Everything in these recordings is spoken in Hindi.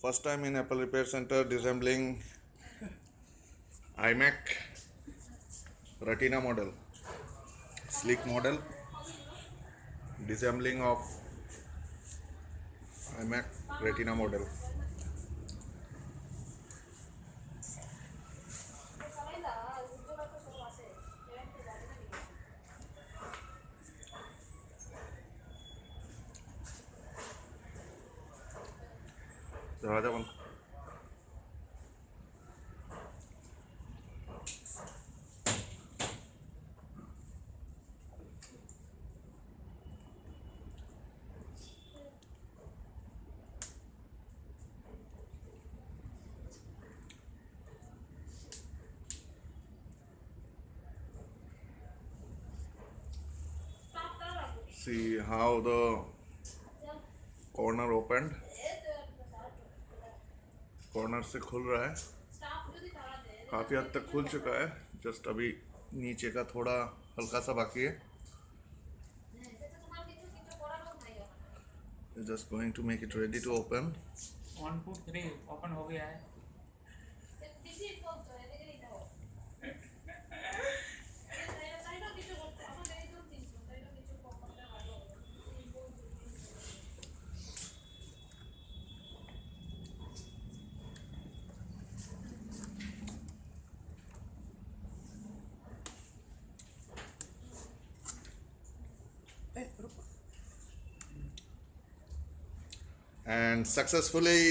First time in Apple Repair Center disassembling iMac retina model, sleek model, disassembling of iMac retina model. दरवाजा बंद. See how the corner opened. Corner से खुल रहा है, काफ़ी हद तक खुल चुका है. जस्ट अभी नीचे का थोड़ा हल्का सा बाकी है. Just going to make it ready to open. 1 2 3 open हो गया है. And successfully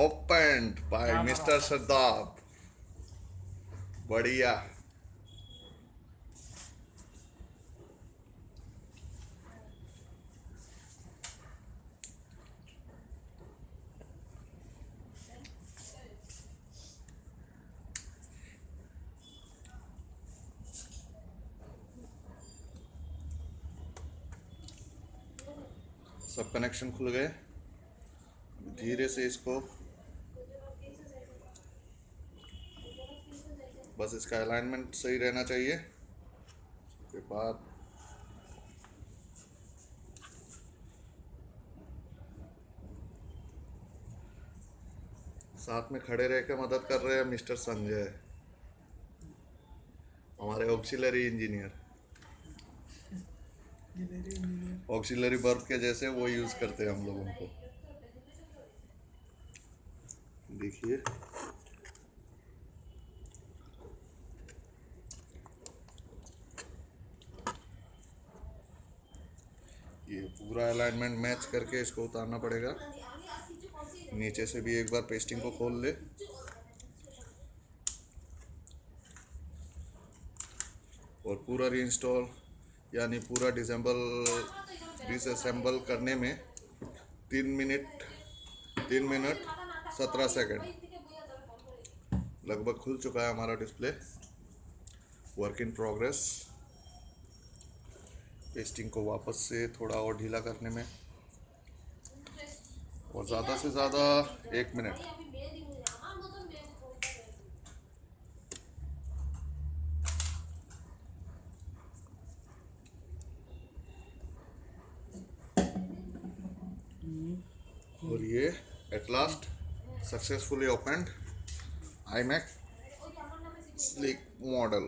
opened by Mr. Shardab. बढ़िया. सब कनेक्शन खुल गए. धीरे से इसको बस इसका अलाइनमेंट सही रहना चाहिए. उसके बाद साथ में खड़े रह के मदद कर रहे हैं मिस्टर संजय, हमारे ऑक्सिलरी इंजीनियर. ऑक्सिलरी बर्ब के जैसे वो यूज करते हैं हम लोगों को. देखिए ये पूरा अलाइनमेंट मैच करके इसको उतारना पड़ेगा. नीचे से भी एक बार पेस्टिंग को खोल ले और पूरा रीइंस्टॉल यानी पूरा डिसअसेंबल करने में 3 मिनट 17 सेकंड लगभग खुल चुका है हमारा display. Work in progress. Pasting को वापस से थोड़ा और ढीला करने में और ज़्यादा से ज़्यादा 1 मिनट. और ये at last successfully opened iMac sleek model.